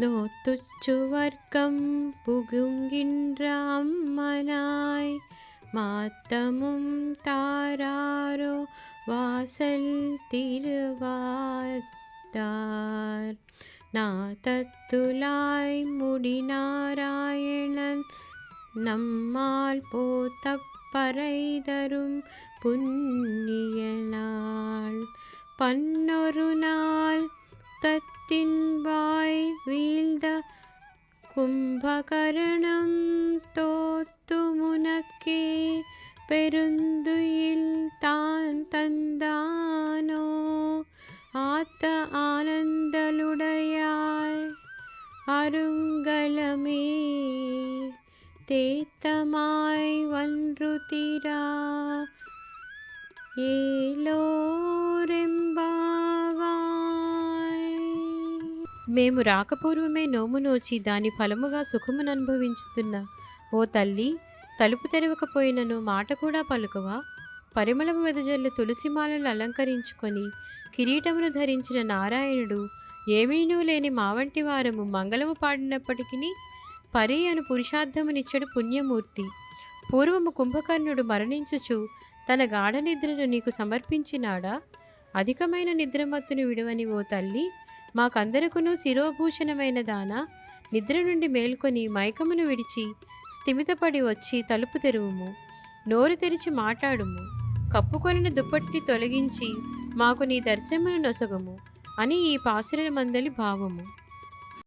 நோத்துச்சுவர்க்கம் புகுங்கின்ற அம்மனாய் மாத்தமும் தாராரோ வாசல் திருவாட்டார். நாதத்துலாய் முடிநாராயணன் நம்மால் போத்தப்பறை தரும் புண்ணிய நாள். பன்னொரு நாள் தத்தின் வாய் வீழ்ந்த கும்பகரணம் தோத்து முனக்கே பெருந்துயில் தான் தந்தானோ. ஆத்த ஆனந்தலுடையாய் அருங்கலமே தேத்தமாய் வன்றுதிரா ఏలోరెంబావాయ్. మేము రాకపూర్వమే నోము నోచి దాని ఫలముగా సుఖమును అనుభవించుతున్న ఓ తల్లి, తలుపు తెరవకపోయినను మాట కూడా పలుకవా? పరిమళము వెదజల్లు తులసిమాలను అలంకరించుకొని కిరీటమును ధరించిన నారాయణుడు ఏమీనూ లేని మా వంటి వారము మంగళము పాడినప్పటికీ పరి అను పురుషార్థమునిచ్చడు పుణ్యమూర్తి. పూర్వము కుంభకర్ణుడు మరణించుచు తన గాఢ నిద్రను నీకు సమర్పించినాడా? అధికమైన నిద్రమత్తును విడువని ఓ తల్లి, మాకందరకును శిరోభూషణమైన దానా, నిద్ర నుండి మేల్కొని మైకమును విడిచి స్థిమితపడి వచ్చి తలుపు తెరువుము. నోరు తెరిచి మాట్లాడుము. కప్పుకొనిన దుప్పటిని తొలగించి మాకు నీ దర్శనమును నొసగుము అని ఈ పాసుర మందలి భావము.